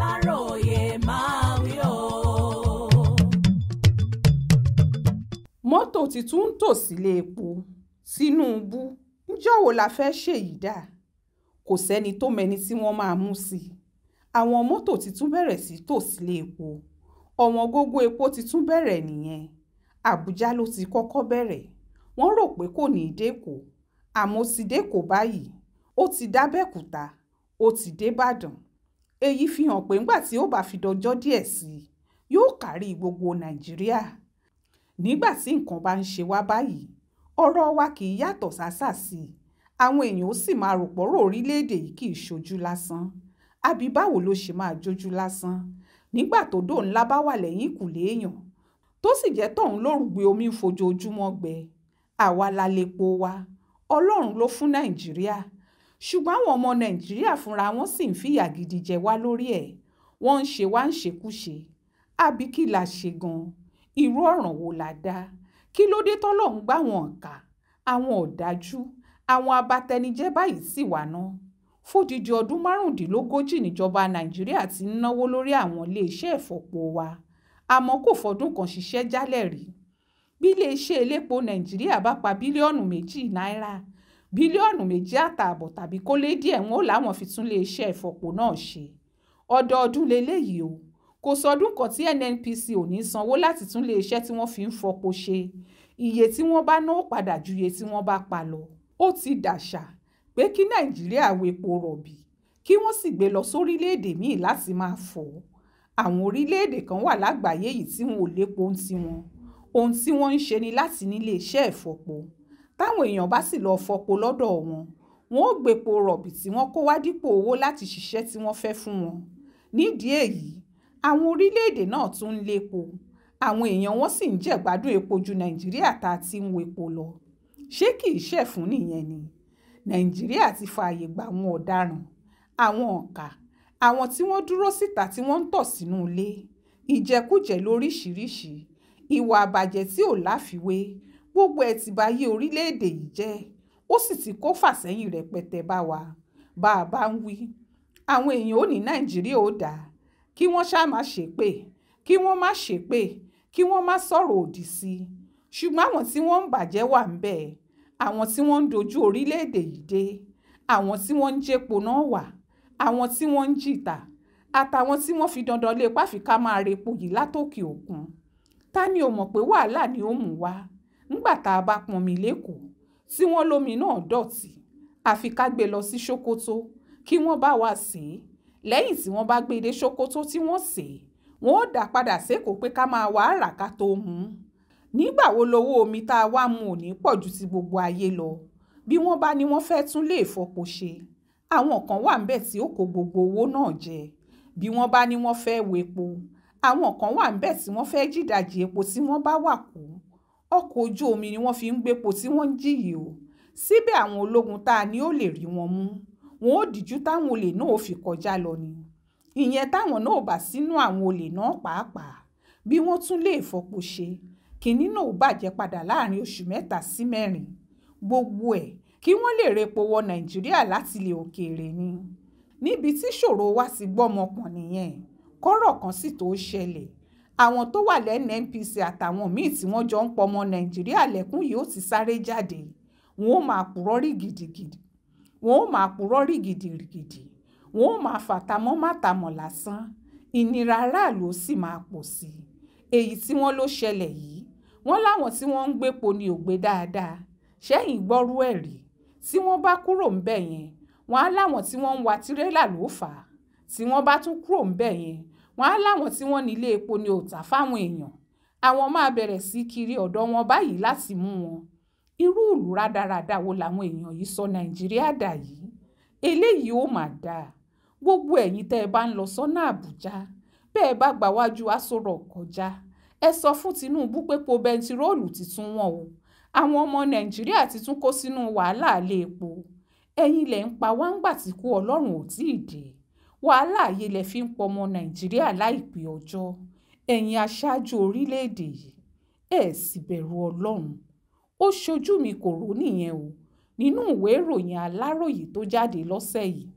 Aláròyé máa wí o. Mọ́tò ti tún ń tò sílé epo. Tinubu ǹjọ́ wo la fẹ́ ṣèyí dà? Kò sẹ́ni tó mẹni tí wọ́n máa mú sí i. Àwọn mọ́tò ti tún bẹ̀rẹ̀ sí tò sílé epo. Ọ̀wọ́n gógó epo ti tún bẹ̀rẹ̀ nìyẹn. Àbújá ló ti kọ́kọ́ bẹ̀rẹ̀. Wọ́n rò pé kò ní í dẹ́kọ̀. Àmọ́ ó ti dẹ́kọ̀ báyìí. Ó ti d'Ábẹ́òkúta. Ó ti débàdàn. Èyí fi hàn pé ńgbà tí ó bá fi dọjọ́ díẹ̀ sí i, yóò kárí gbogbo Nàìjíríà. Nígbà tí nǹkan bá ń ṣe wá báyìí, ọ̀rọ̀ wa kì í yàtọ̀ sásà sí i. Àwọn èèyàn ó sì máa rò pọ̀rọ̀ orílẹ̀-èdè yìí kì í ṣojú lásán. Àbí báwo ló ṣe máa jójú lásán? Nígbà tó dò ńlá bá wà lẹ́yìn ìkùlé èèyàn, tó sì jẹ́ tọ̀hún lórùgbé omi ń fojoojúmọ́ gbẹ. Àwa la lepo wa. Ọlọ́run ló fún Nàìjíríà. Ṣùgbọ́n àwọn ọmọ Nàìjíríà fúnra wọn sì ń fìyà gidi jẹ wá lórí ẹ̀. Wọ́n ń ṣe wá ń ṣekúṣe. Àbí kí la ṣe gan-an? Irú ọ̀ràn wo la dá? Kí ló dé tọ́lọ́run gbá wọn ọ̀kà? Àwọn ọ̀dájú, àwọn abatẹnijẹ́ báyìí sì wà ná. Fódìdí ọdún 15 níjọba Nàìjíríà ti ń náwó lórí àwọn iléeṣẹ́ ìfọpo wa. Àmọ́ kò fọdún kan ṣiṣẹ́ jálẹ̀ rí. Bí iléeṣẹ́ elépo Nàìjíríà bá pa bílíọ̀nù 2 náírà, bílíọ̀nù 2.5 tàbí kó lé díẹ̀ wọn ó láwọn fi tún iléeṣẹ́ ìfọpo náà ṣe. Ọdọọdún leléyìí o. Kò sọdún kan tí NNPC ò ní sanwó láti tún iléeṣẹ́ tí wọ́n fi ń fọpo ṣe. Iye tí wọ́n bá ná ó padà ju iye tí wọ́n bá pa lọ. Ó ti dàṣà pé kí Nàìjíríà wo epo rọ̀bì, kí wọ́n sì gbé lọ sórílẹ̀-èdè míì láti máa fọ̀. Àwọn orílẹ̀-èdè kan wà lágbàáyé yìí tí wọn ò lépo ń tiwọn. Ohun tí wọ́n ń ṣe ni láti ní iléeṣẹ́ ìfọpo. Táwọn èèyàn bá sì lọ fọpo lọ́dọ̀ wọn, wọn ó gbépo rọ̀bì tí wọ́n kó wá dípò owó láti ṣiṣẹ́ tí wọ́n fẹ́ fún wọn. Nídìí èyí, àwọn orílẹ̀-èdè náà tún ń lépo. Àwọn èèyàn wọn sì ń jẹ̀gbádùn epo ju Nàìjíríà tá a ti ń wo epo lọ. Ṣé kì í ṣẹ̀fún nìyẹn ni? Nàìjíríà ti fààyè gba àwọn ọ̀daràn, àwọn ọ̀kà, àwọn tí wọ́n dúró síta tí wọ́n ń tọ̀ sínú ilé. Ìjẹkújẹ lóríṣìíríṣìí, ìwà àbàjẹ́ tí ò láfiwé, gbogbo ẹ̀ ti báyé orílẹ̀-èdè yìí jẹ́. Ó sì ti kó fàsẹ́yìn rẹpẹtẹ bá wa. Bá a bá ń wí, àwọn èèyàn ò ní Nàìjíríà ó dáa. Kí wọ́n ṣáà má ṣépè, kí wọ́n má ṣépè, kí wọ́n má sọ̀rọ̀ òdì sí i. Ṣùgbọ́n àwọn tí wọ́n ń bàjẹ́ wà ń bẹ̀. Àwọn tí wọ́n ń dojú orílẹ̀-èdè yìí dé. Àwọn tí wọ́n ń jépo náà wà. Àwọn tí wọ́n ń jìtà. Àtàwọn tí wọ́n fi dandan lé páfi ká máa repo yìí látòkè òkun. Ta ni ò mọ̀ pé wàhálà ni ó mú wá? Nígbà tá a bá pọnmi lÉkòó, tí wọ́n lómi náà dọ̀tí, àfi ká gbé lọ sí Sókótó, kí wọ́n bá wa sè é. Lẹ́yìn tí wọ́n bá gbé dé Sókótó tí wọ́n sè é, wọ́n ó dà padà sékòó pé ká máa wá rà ká tó mú. Nígbà wo lowó omi tá a wá mu ò ní pọ̀ ju ti gbogbo ayé lọ? Bí wọ́n bá ní wọ́n fẹ́ tún lé ìfọpo ṣe, àwọn kan wà ńbẹ̀ tí ó kó gbogbo owó náà jẹ. Bí wọ́n bá ní wọ́n fẹ́ wo epo, àwọn kan wà ńbẹ̀ tí wọ́n fẹ́ jídàjì epo tí wọ́n bá wà kú. Ọkọ̀ ojú omi ni wọ́n fi ń gbépo tí wọ́n ń jì yìí o. Síbẹ̀ àwọn ológun tá a ní ó lè rí wọn mú. Wọn ó dìjú táwọn olè náà ò fi kọjá lọ ni. Ìyẹn táwọn náà ò bá sínú àwọn olè náà pàápàá. Bí wọ́n tún lé ìfọpo ṣe, kìnní náà ò bàjẹ́ padà láàrin oṣù 3 sí 4. Gbogbo ẹ̀ kí wọ́n lè repo wọ Nàìjíríà láti ilẹ̀ òkèèrè ni. Níbi tí ṣòro wa ti gbọ́mọpọ̀n nìyẹn. Kọ́rọ̀ kan sì tó ṣẹlẹ̀. Àwọn tó wà lẹ́nu NNPC àtàwọn míì tí wọ́n jọ ń pọmọ Nàìjíríà lẹ́kún yìí ó ti sáré jáde. Wọ́n ó máa purọ́ rí gidigidi. Wọ́n ó máa purọ́ rí gidigidi. Wọ́n ó máa fàtàmọ́ mátàmọ́ lásán. Ìnira aráàlú ó sì máa pọ̀ sí i. Èyí tí wọ́n ló ṣẹlẹ̀ yìí, wọ́n láwọn tí wọ́n ń gbépo ni ò gbé dáadáa. Ṣẹ́yìn gbọ́rú ẹ̀ rí? Tí wọ́n bá kúrò ńbẹ̀ yẹn, wọ́n á láwọn tí wọ́n ń wa tirẹ́là ló fà á. Tí wọ́n bá tún kúrò ńbẹ̀ yẹn, wọ́n á láwọn tí wọ́n ní ilé epo ni ò tà fáwọn èèyàn. Àwọn máa bẹ̀rẹ̀ sí kiri ọ̀dọ̀ wọn báyìí láti mú wọn. Irú ìlú rádaràda wo làwọn èèyàn yìí sọ Nàìjíríà dà yìí? Eléyìí ó mà dáa. Gbogbo ẹ̀yin tẹ́ ẹ bá ń lọ sọ́nà Àbújá, bẹ́ẹ̀ bá gbà wájú Aso Rock kọjá, ẹ sọ fún Tinubu pé epo bẹntiróòlù ti tún wọ́n o. Àwọn ọmọ Nàìjíríà ti tún kó sínú wàhálà ilé epo. Ẹ̀yin lẹ̀ ń pa wá ńgbà tí kú Ọlọ́run ò tíì dé. Wàhálà ayé lẹ fi ń pọmọ Nàìjíríà láìpẹ́ ọjọ́. Ẹ̀yin aṣáájú orílẹ̀-èdè yìí, ẹ sì bẹ̀rù Ọlọ́run. Ó ṣojú mi kò rò nìyẹn o. Nínú ìwé ìròyìn Aláròyé tó jáde lọ́sẹ̀ yìí.